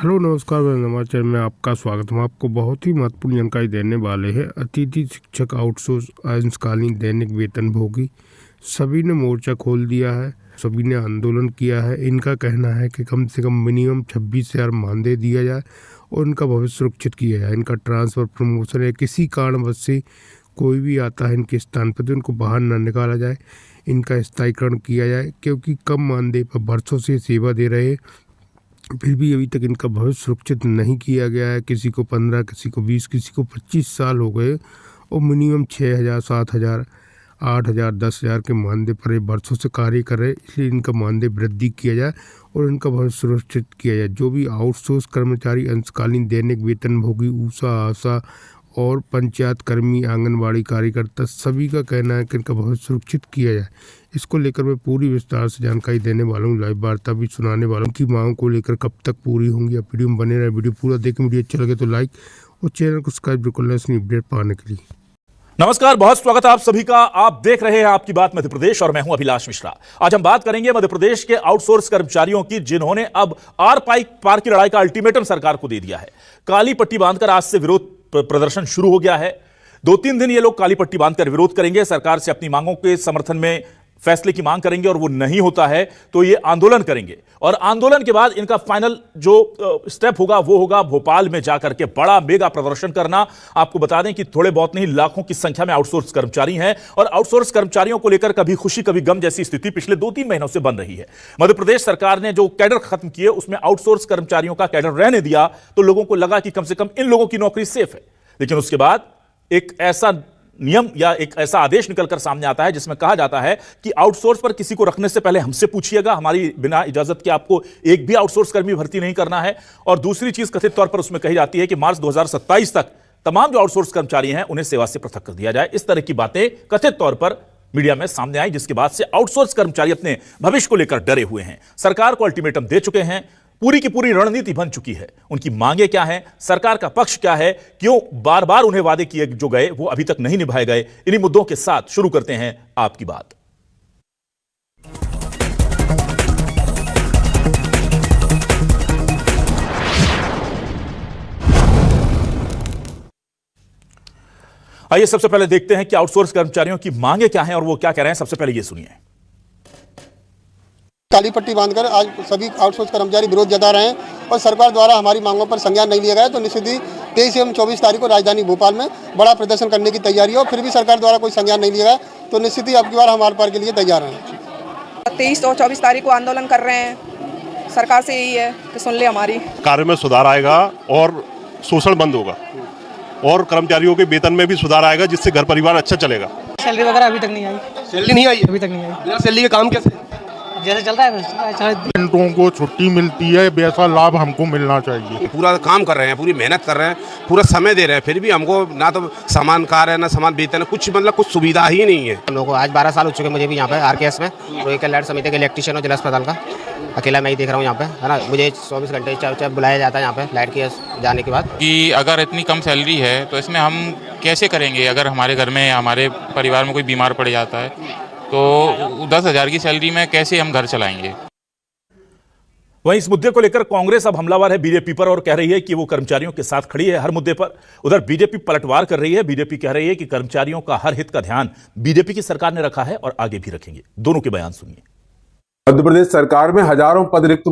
Hello नमस्कार, मैं समाचार में आपका स्वागत। हम आपको बहुत ही महत्वपूर्ण जानकारी देने वाले हैं। अतिथि शिक्षक आउटसोर्स अंशकालीन दैनिक वेतनभोगी सभी ने मोर्चा खोल दिया है, सभी ने आंदोलन किया है। इनका कहना है कि कम से कम मिनिमम 26,000 मानदेय दिया जाए और इनका भविष्य सुरक्षित किया जाए। इनका ट्रांसफ़र, प्रमोशन या किसी कारणवश से कोई भी आता है इनके स्थान पर तो इनको बाहर न निकाला जाए, इनका स्थायीकरण किया जाए, क्योंकि कम मानदेय पर वर्षों से सेवा दे रहे फिर भी अभी तक इनका भविष्य सुरक्षित नहीं किया गया है। किसी को 15, किसी को 20, किसी को 25 साल हो गए और मिनिमम 6,000, 7,000, 8,000, 10,000 के मानदेय पर वर्षों से कार्य कर रहे, इसलिए इनका मानदेय वृद्धि किया जाए और इनका भविष्य सुरक्षित किया जाए। जो भी आउटसोर्स कर्मचारी, अंशकालीन दैनिक वेतनभोगी, ऊषा, आशा और पंचायत कर्मी, आंगनबाड़ी कार्यकर्ता, सभी का कहना है कि इनका भविष्य सुरक्षित किया जाए। इसको लेकर मैं पूरी विस्तार से जानकारी देने वाला हूँ, लाइव वार्ता भी सुनाने वाला हूँ कि मांगों को लेकर कब तक पूरी होंगी। आप वीडियो में बने रहे, वीडियो पूरा देखें। वीडियो अच्छा लगे तो लाइक और चैनल को सब्सक्राइब बिल्कुल ना, इसमें अपडेट पाने के लिए। नमस्कार, बहुत स्वागत है आप सभी का। आप देख रहे हैं आपकी बात मध्य प्रदेश और मैं हूं अभिलाष मिश्रा। आज हम बात करेंगे मध्य प्रदेश के आउटसोर्स कर्मचारियों की, जिन्होंने अब आर पार की लड़ाई का अल्टीमेटम सरकार को दे दिया है। काली पट्टी बांधकर आज से विरोध प्रदर्शन शुरू हो गया है। 2-3 दिन ये लोग काली पट्टी बांधकर विरोध करेंगे, सरकार से अपनी मांगों के समर्थन में फैसले की मांग करेंगे और वो नहीं होता है तो ये आंदोलन करेंगे। और आंदोलन के बाद इनका फाइनल जो स्टेप होगा वो होगा भोपाल में जाकर के बड़ा मेगा प्रदर्शन करना। आपको बता दें कि थोड़े बहुत नहीं, लाखों की संख्या में आउटसोर्स कर्मचारी हैं और आउटसोर्स कर्मचारियों को लेकर कभी खुशी कभी गम जैसी स्थिति पिछले 2-3 महीनों से बन रही है। मध्य प्रदेश सरकार ने जो कैडर खत्म किए उसमें आउटसोर्स कर्मचारियों का कैडर रहने दिया तो लोगों को लगा कि कम से कम इन लोगों की नौकरी सेफ है। लेकिन उसके बाद एक ऐसा नियम या एक ऐसा आदेश निकलकर सामने आता है जिसमें कहा जाता है कि आउटसोर्स पर किसी को रखने से पहले हमसे पूछिएगा, हमारी बिना इजाजत के आपको एक भी आउटसोर्स कर्मी भर्ती नहीं करना है। और दूसरी चीज कथित तौर पर उसमें कही जाती है कि मार्च 2027 तक तमाम जो आउटसोर्स कर्मचारी हैं उन्हें सेवा से पृथक कर दिया जाए। इस तरह की बातें कथित तौर पर मीडिया में सामने आई, जिसके बाद से आउटसोर्स कर्मचारी अपने भविष्य को लेकर डरे हुए हैं। सरकार को अल्टीमेटम दे चुके हैं, पूरी की पूरी रणनीति बन चुकी है। उनकी मांगे क्या हैं, सरकार का पक्ष क्या है, क्यों बार बार उन्हें वादे किए जो गए वो अभी तक नहीं निभाए गए, इन्हीं मुद्दों के साथ शुरू करते हैं आपकी बात। आइए सबसे पहले देखते हैं कि आउटसोर्स कर्मचारियों की मांगे क्या हैं और वो क्या कह रहे हैं। सबसे पहले ये सुनिए। काली पट्टी बांधकर आज सभी आउटसोर्स कर्मचारी विरोध जता रहे हैं और सरकार द्वारा हमारी मांगों पर संज्ञान नहीं लिया गया तो निश्चित ही 23 एवं 24 तारीख को राजधानी भोपाल में बड़ा प्रदर्शन करने की तैयारी है। और फिर भी सरकार द्वारा कोई संज्ञान नहीं लिया गया तो निश्चित ही अब की बार हम आर पार के लिए तैयार हैं। 23 और 24 तारीख को आंदोलन कर रहे हैं। सरकार से यही है कि सुन ले हमारी। कार्य में सुधार आएगा और शोषण बंद होगा और कर्मचारियों के वेतन में भी सुधार आएगा, जिससे घर परिवार अच्छा चलेगा। सैलरी वगैरह अभी तक नहीं आई। सैलरी नहीं आई? अभी तक नहीं आई। बिना सैलरी के काम कैसे? जैसे चल रहा है घंटों को छुट्टी मिलती है, वैसा लाभ हमको मिलना चाहिए। पूरा काम कर रहे हैं, पूरी मेहनत कर रहे हैं, पूरा समय दे रहे हैं, फिर भी हमको ना तो सामान कार्य है ना सामान वेतन, कुछ मतलब कुछ सुविधा ही नहीं है। हम लोगों को आज 12 साल हो चुके, मुझे भी यहाँ पे आरकेएस में लाइट समिति के इलेक्ट्रीशियन और जिला अस्पताल का अकेला मैं ही देख रहा हूँ यहाँ पे, है ना। मुझे 24 घंटे चाहे बुलाया जाता है यहाँ पे लाइट के जाने के बाद कि अगर इतनी कम सैलरी है तो इसमें हम कैसे करेंगे। अगर हमारे घर में हमारे परिवार में कोई बीमार पड़ जाता है तो 10,000 की सैलरी में कैसे हम घर चलाएंगे। वहीं इस मुद्दे को लेकर कांग्रेस अब हमलावर है बीजेपी पर और कह रही है कि वो कर्मचारियों के साथ खड़ी है हर मुद्दे पर। उधर बीजेपी पलटवार कर रही है। बीजेपी कह रही है कि कर्मचारियों का हर हित का ध्यान बीजेपी की सरकार ने रखा है और आगे भी रखेंगे। दोनों के बयान सुनिए। मध्य प्रदेश सरकार में हजारों पद रिक्त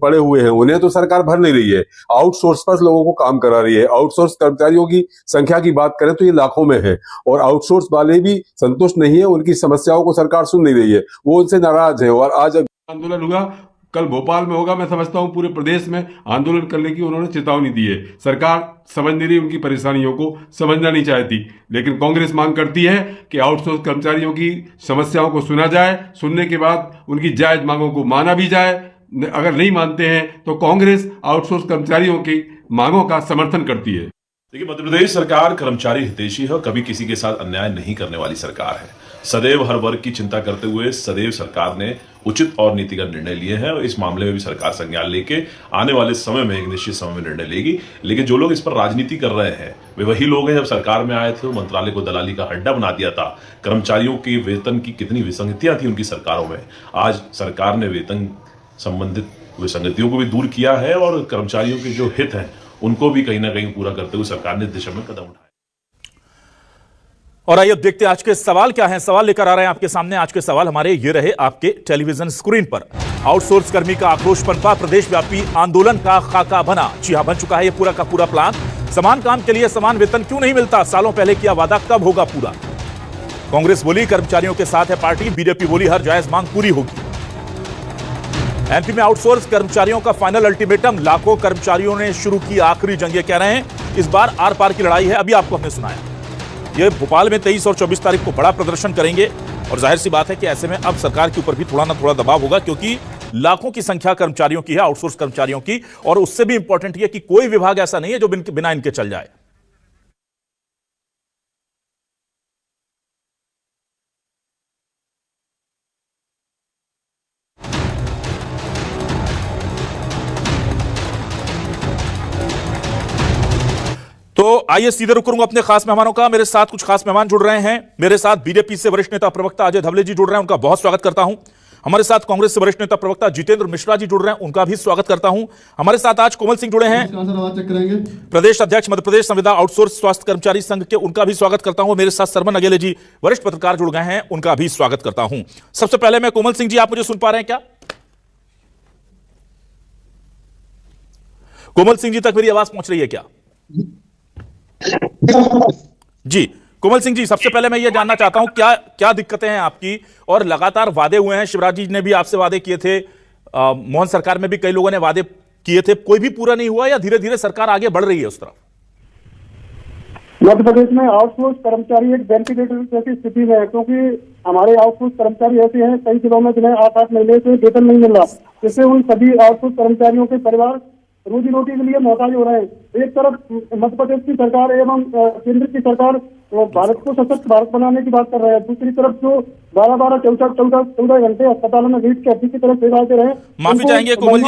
पड़े हुए हैं, उन्हें तो सरकार भर नहीं रही है, आउटसोर्स पर लोगों को काम करा रही है। आउटसोर्स कर्मचारियों की संख्या की बात करें तो ये लाखों में है और आउटसोर्स वाले भी संतुष्ट नहीं है, उनकी समस्याओं को सरकार सुन नहीं रही है, वो उनसे नाराज है। और आज आंदोलन हुआ, कल भोपाल में होगा। मैं समझता हूं पूरे प्रदेश में आंदोलन करने की उन्होंने चेतावनी दी है। सरकार समझ नहीं रही, उनकी परेशानियों को समझना नहीं चाहती, लेकिन कांग्रेस मांग करती है कि आउटसोर्स कर्मचारियों की समस्याओं को सुना जाए, सुनने के बाद उनकी जायज मांगों को माना भी जाए। अगर नहीं मानते हैं तो कांग्रेस आउटसोर्स कर्मचारियों की मांगों का समर्थन करती है। देखिए, मध्य प्रदेश सरकार कर्मचारी हितैषी है और कभी किसी के साथ अन्याय नहीं करने वाली सरकार है। सदैव हर वर्ग की चिंता करते हुए सदैव सरकार ने उचित और नीतिगत निर्णय लिए हैं और इस मामले में भी सरकार संज्ञान लेके आने वाले समय में एक निश्चित समय में निर्णय लेगी। लेकिन जो लोग इस पर राजनीति कर रहे हैं वे वही लोग हैं जब सरकार में आए थे मंत्रालय को दलाली का अड्डा बना दिया था। कर्मचारियों के वेतन की कितनी विसंगतियां थी उनकी सरकारों में। आज सरकार ने वेतन संबंधित विसंगतियों को भी दूर किया है और कर्मचारियों के जो हित हैं उनको भी कहीं ना कहीं पूरा करते हुए सरकार ने इस दिशा में कदम उठाए। और आइए अब देखते हैं आज के सवाल क्या हैं। सवाल लेकर आ रहे हैं आपके सामने। आज के सवाल हमारे ये रहे आपके टेलीविजन स्क्रीन पर। आउटसोर्स कर्मी का आक्रोश पनपा, प्रदेश व्यापी आंदोलन का खाका बना। जी हां, बन चुका है ये पूरा का पूरा प्लान। समान काम के लिए समान वेतन क्यों नहीं मिलता? सालों पहले किया वादा कब होगा पूरा? कांग्रेस बोली कर्मचारियों के साथ है पार्टी, बीजेपी बोली हर जायज मांग पूरी होगी। एमपी में आउटसोर्स कर्मचारियों का फाइनल अल्टीमेटम, लाखों कर्मचारियों ने शुरू की आखिरी जंग। ये कह रहे हैं इस बार आर पार की लड़ाई है। अभी आपको हमने सुनाया ये भोपाल में 23 और 24 तारीख को बड़ा प्रदर्शन करेंगे और जाहिर सी बात है कि ऐसे में अब सरकार के ऊपर भी थोड़ा ना थोड़ा दबाव होगा, क्योंकि लाखों की संख्या कर्मचारियों की है, आउटसोर्स कर्मचारियों की। और उससे भी इंपॉर्टेंट ये कि कोई विभाग ऐसा नहीं है जो बिना इनके चल जाए। तो आइए सीधे रुक करूंगा अपने खास मेहमानों का। मेरे साथ कुछ खास मेहमान जुड़ रहे हैं। मेरे साथ बीजेपी से वरिष्ठ नेता प्रवक्ता अजय धवले जी जुड़ रहे हैं, उनका बहुत स्वागत करता हूं। हमारे साथ कांग्रेस से वरिष्ठ नेता प्रवक्ता जितेंद्र मिश्रा जी जुड़ रहे हैं, उनका भी स्वागत करता हूं। हमारे साथ आज कोमल सिंह जुड़े हैं, प्रदेश अध्यक्ष मध्य प्रदेश संविदा आउटसोर्स स्वास्थ्य कर्मचारी संघ के, उनका भी स्वागत करता हूं। मेरे साथ सरमन अगेले जी वरिष्ठ पत्रकार जुड़ गए हैं, उनका भी स्वागत करता हूं। सबसे पहले मैं कोमल सिंह जी, आप मुझे सुन पा रहे हैं क्या? कोमल सिंह जी तक मेरी आवाज पहुंच रही है क्या? जी कोमल सिंह जी, सबसे पहले मैं ये जानना चाहता हूं क्या क्या दिक्कतें हैं आपकी? और लगातार वादे हुए हैं, शिवराज जी ने भी आपसे वादे किए थे, मोहन सरकार में भी कई लोगों ने वादे किए थे, कोई भी पूरा नहीं हुआ या धीरे धीरे सरकार आगे बढ़ रही है उस तरफ? मध्य प्रदेश में आउटसोर्स कर्मचारी एक वेंटिलेटर जैसी स्थिति में है, क्योंकि हमारे आउटसोर्स कर्मचारी ऐसे हैं कई जिलों में जिन्हें 8-8 महीने से वेतन नहीं मिल रहा, जिससे उन सभी आउटसोर्स कर्मचारियों के परिवार रोजी रोटी के लिए मोहताज हो रहे हैं। एक तरफ मध्य प्रदेश की सरकार एवं केंद्र की सरकार भारत को सशक्त भारत बनाने की बात कर रहे हैं, दूसरी तरफ जो 12-12, 14 घंटे अस्पतालों में रीट के अड्डी की तरह सेवा दे रहे हैं। माफी चाहेंगे कोमल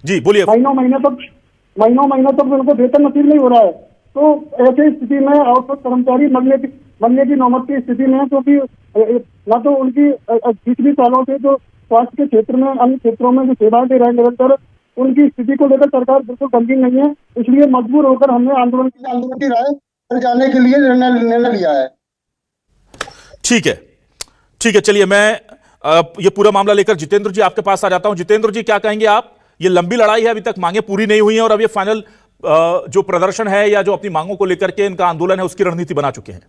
जी, बोलिए। महीनों महीनों तक उनको वेतन नसीब नहीं हो रहा है। तो ऐसी स्थिति में आउटसोर्स कर्मचारी मरने की नौबत की स्थिति में है, क्योंकि न तो उनकी 20 सालों से जो स्वास्थ्य के क्षेत्र में अन्य क्षेत्रों में जो सेवाएं दे रहे हैं निरंतर, उनकी स्थिति को लेकर सरकार बिल्कुल गंभीर नहीं है। इसलिए मजबूर होकर हमने आंदोलन की राय पर जाने के लिए निर्णय लिया है। ठीक है, चलिए मैं ये पूरा मामला लेकर जितेंद्र जी आपके पास आ जाता हूं। जितेंद्र जी, क्या कहेंगे आप? ये लंबी लड़ाई है, अभी तक मांगे पूरी नहीं हुई हैं और अब ये फाइनल जो प्रदर्शन है या जो अपनी मांगों को लेकर के इनका आंदोलन है उसकी रणनीति बना चुके हैं।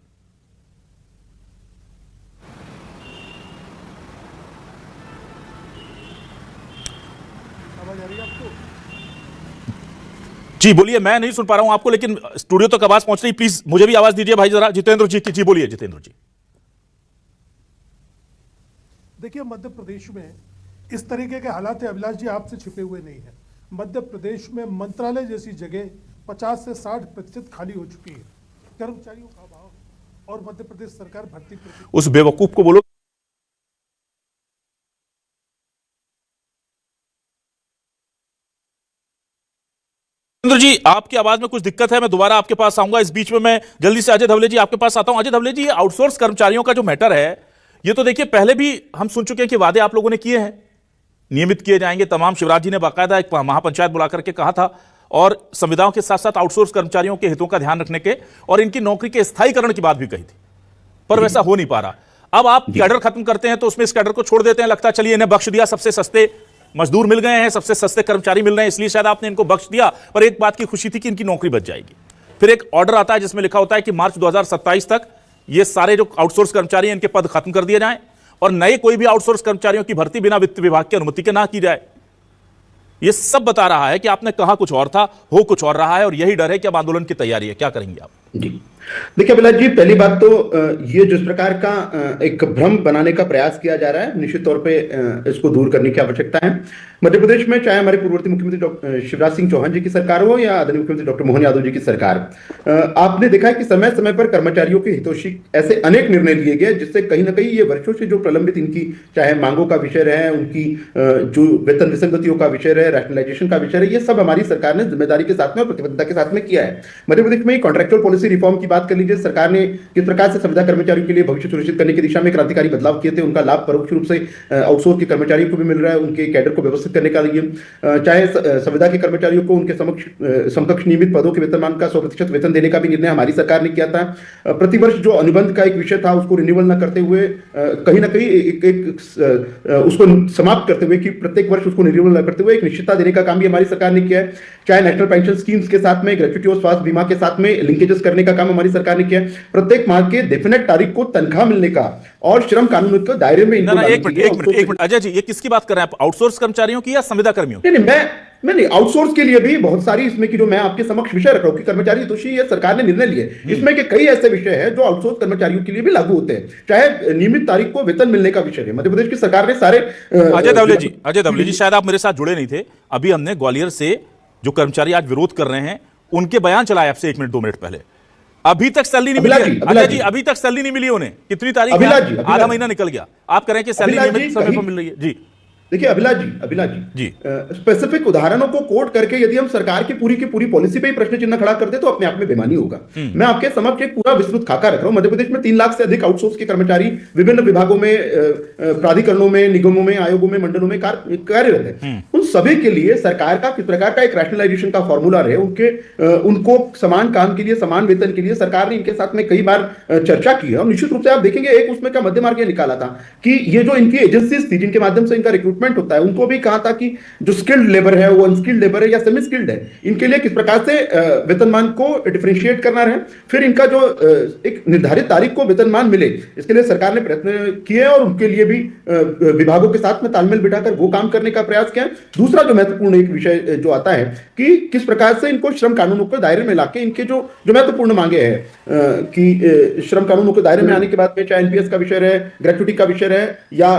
जी बोलिए, मैं नहीं सुन पा रहा हूं आपको, लेकिन स्टूडियो तक आवाज पहुंच रही, प्लीज मुझे भी आवाज दीजिए भाई जरा। जितेंद्र जी की, जी बोलिए जितेंद्र जी। देखिए, मध्य प्रदेश में इस तरीके के हालात है अभिलाष जी, आपसे छिपे हुए नहीं है। मध्य प्रदेश में मंत्रालय जैसी जगह 50 से 60% खाली हो चुकी है, कर्मचारियों का अभाव, और मध्य प्रदेश सरकार भर्ती उस बेवकूफ को बोलो जितेंद्र जी, आपकी आवाज में कुछ दिक्कत है, मैं दोबारा आपके पास आऊंगा। इस बीच में मैं जल्दी से अजय धवले जी आपके पास आता हूं। अजय धवले जी, आउटसोर्स कर्मचारियों का जो मैटर है, ये तो देखिए पहले भी हम सुन चुके हैं कि वादे आप लोगों ने किए हैं, नियमित किए जाएंगे तमाम। शिवराज जी ने बाकायदा एक महापंचायत बुला करके कहा था, और संविदाओं के साथ साथ आउटसोर्स कर्मचारियों के हितों का ध्यान रखने के और इनकी नौकरी के स्थायीकरण की बात भी कही थी, पर वैसा हो नहीं पा रहा। अब आप कैडर खत्म करते हैं तो उसमें इस कैडर को छोड़ देते हैं, लगता है चलिए इन्हें बख्श दिया, सबसे सस्ते मजदूर मिल गए हैं, सबसे सस्ते कर्मचारी मिल रहे हैं, इसलिए शायद आपने इनको बख्श दिया। पर एक बात की खुशी थी कि इनकी नौकरी बच जाएगी। फिर एक ऑर्डर आता है जिसमें लिखा होता है कि मार्च 2027 तक ये सारे जो आउटसोर्स कर्मचारी हैं इनके पद खत्म कर दिए जाएं और नए कोई भी आउटसोर्स कर्मचारियों की भर्ती बिना वित्त विभाग की अनुमति के ना की जाए। ये सब बता रहा है कि आपने कहा कुछ और था, हो कुछ और रहा है, और यही डर है कि अब आंदोलन की तैयारी है। क्या करेंगे आप? जी देखिए अभिलाष जी, पहली बात तो ये जिस प्रकार का एक भ्रम बनाने का प्रयास किया जा रहा है, निश्चित तौर पे इसको दूर करने की आवश्यकता है। मध्य प्रदेश में चाहे हमारे पूर्ववर्ती मुख्यमंत्री शिवराज सिंह चौहान जी की सरकार हो या आदरणीय मुख्यमंत्री डॉक्टर मोहन यादव जी की सरकार, आपने देखा है कि समय समय पर कर्मचारियों के हितोषी ऐसे अनेक निर्णय लिए गए जिससे कहीं ना कहीं ये वर्षों से जो प्रलंबित इनकी चाहे मांगों का विषय रहे, उनकी जो वेतन विसंगतियों का विषय रहे, रैशनलाइजेशन का विषय रहे, ये सब हमारी सरकार ने जिम्मेदारी के साथ में और प्रतिबद्धता के साथ में किया है। मध्य प्रदेश में कॉन्ट्रेक्चुअल पॉलिसी रिफॉर्म की बात कर लीजिए, सरकार ने किस प्रकार से संविदा कर्मचारियों के लिए भविष्य सुनिश्चित करने की दिशा में क्रांतिकारी बदलाव किए थे, उनका लाभ परोक्ष रूप से आउटसोर्स के कर्मचारियों को भी मिल रहा है, उनके कैडर को व्यवस्थित करने का लिए, चाहे संविदा के कर्मचारियों को उनके समकक्ष नियमित पदों के वेतनमान का 100% वेतन देने का भी निर्णय हमारी सरकार ने किया था। प्रतिवर्ष जो अनुबंध का एक विषय था उसको रिन्यूअल न करते हुए कहीं ना कहीं उसको समाप्त करते हुए कि प्रत्येक वर्ष उसको रिन्यूअल न करते हुए एक निश्चितता देने का काम भी हमारी सरकार ने किया है। चाहे नेशनल पेंशन स्कीम्स के साथ में ग्रेच्युटी और स्वास्थ्य बीमा के साथ में लिंकेजेस करने का काम हमारी सरकार ने किया है। प्रत्येक माह के डेफिनेट तारीख को तनख्वाह मिलने का और श्रम कानून के दायरे में एक मिनट अजय जी, ये किसकी बात कर रहे हैं आप, आउटसोर्स कर्मचारियों की या संविदा कर्मियों? नहीं, आउटसोर्स के लिए भी बहुत सारी इसमें की जो मैं आपके समक्ष विषय रख रहा हूं कि कर्मचारी दोषी ये सरकार ने निर्णय लिए, इसमें के कई ऐसे विषय हैं जो आउटसोर्स कर्मचारियों के लिए भी लागू होते हैं, चाहे नियमित तारीख को वेतन मिलने का विषय है। मध्य प्रदेश की सरकार ने सारे अजय दवले जी शायद आप मेरे साथ जुड़े नहीं थे, अभी हमने ग्वालियर से जो कर्मचारी आज विरोध कर रहे हैं उनके बयान चलाए आपसे 1 मिनट 2 मिनट पहले। अभी तक सैलरी नहीं मिली अजय जी, अभी तक सैलरी नहीं मिली उन्हें। कितनी तारीख है? आधा महीना निकल गया, आप कह रहे हैं कि सैलरी नियमित समय पर मिल रही है। जी देखिए अभिलाष जी स्पेसिफिक उदाहरणों को कोट करके यदि हम सरकार की पूरी पॉलिसी पे ही प्रश्न चिन्ह खड़ा कर दे तो अपने आप में बेमानी होगा। मैं आपके समक्ष एक पूरा विस्तृत खाका रख रहा हूं। मध्य प्रदेश में 3 लाख से अधिक आउटसोर्स के कर्मचारी विभिन्न विभागों में, प्राधिकरणों में, निगमों में, आयोगों में, मंडलों में कार्यरत है। उन सभी के लिए सरकार का किस प्रकार का एक रैशनलाइजेशन का फॉर्मूला रहे, उनको समान काम के लिए समान वेतन के लिए सरकार ने इनके साथ में कई बार चर्चा की है। और निश्चित रूप से आप देखेंगे एक उसमें का मध्य मार्ग निकाला था कि ये जो इनकी एजेंसीज थी जिनके माध्यम से इनका रिक्रूटमेंट होता है, उनको भी कहा था कि जो स्किल्ड लेबर है वो अनस्किल्ड लेबर है या सेमी स्किल्ड है, इनके लिए किस प्रकार से वेतनमान को डिफरेंशिएट करना रहे, फिर इनका जो एक निर्धारित तारीख को वेतनमान मिले, इसके लिए सरकार ने प्रयत्न किए और उनके लिए भी विभागों के साथ में तालमेल बिठाकर वो काम करने का प्रयास किया। दूसरा जो महत्वपूर्ण एक विषय जो आता है कि किस प्रकार से इनको श्रम कानूनों के दायरे में लाके इनके जो महत्वपूर्ण मांगे हैं कि श्रम कानूनों के दायरे में आने के बाद में चाहे एनपीएस का विषय रहे, ग्रेच्युटी का विषय रहे या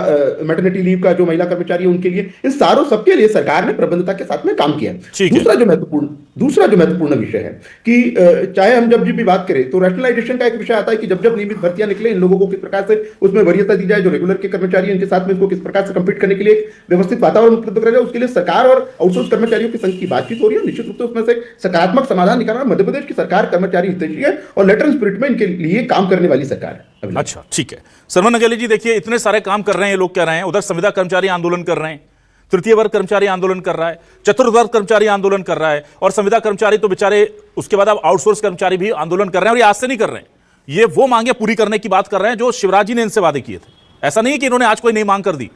मैटरनिटी लीव का जो महिला कर्मचारी उनके लिए, इन सारों सबके लिए सरकार ने प्रबंधता के साथ में काम किया। दूसरा जो महत्वपूर्ण विषय है कि चाहे हम जब भी बात करें तो रैशनलाइजेशन का एक विषय आता है कि जब नियमित भर्तियां निकले इन लोगों को किस प्रकार से उसमें वरीयता दी जाए, जो रेगुलर के कर्मचारी इनके साथ में इसको किस प्रकार से कंपीट करने के लिए एक व्यवस्थित वातावरण उपलब्ध कराया जाए, उसके लिए सरकार और आउटसोर्स कर्मचारियों के संघ की बातचीत हो रही है। निश्चित रूप से उसमें से सकारात्मक समाधान निकालना, मध्य प्रदेश की सरकार कर्मचारी हितैषी है और लेटर इन स्पिरिट में इनके लिए काम करने वाली सरकार है। अच्छा ठीक है, सरवन नगेली जी देखिए इतने सारे काम कर रहे हैं ये लोग, कह रहे हैं उधर संविदा कर्मचारी आंदोलन कर रहे हैं, तृतीय वर्ग कर्मचारी आंदोलन कर रहा है, चतुर्थ वर्ग कर्मचारी आंदोलन कर रहा है, और संविदा कर्मचारी तो बेचारे उसके बाद अब आउटसोर्स कर्मचारी भी आंदोलन कर रहे हैं। और ये आज से नहीं कर रहे हैं, ये वो मांगे पूरी करने की बात कर रहे हैं जो शिवराज जी ने इनसे वादे किए थे। ऐसा नहीं है कि इन्होंने आज कोई नई मांग कर दी।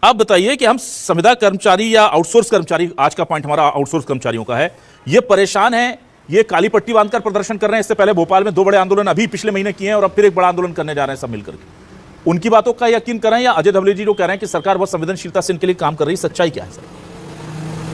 अब बताइए कि हम संविदा कर्मचारी या आउटसोर्स कर्मचारी, आज का पॉइंट हमारा आउटसोर्स कर्मचारियों का है, ये परेशान है, ये काली पट्टी बांधकर प्रदर्शन कर रहे हैं। इससे पहले भोपाल में 2 बड़े आंदोलन अभी पिछले महीने किए हैं और अब फिर एक बड़ा आंदोलन करने जा रहे हैं सब मिलकर के। उनकी बातों का यकीन करें या अजय दवले जी जो कह रहे हैं कि सरकार बहुत संवेदनशीलता से इनके लिए काम कर रही है, सच्चाई क्या है सर?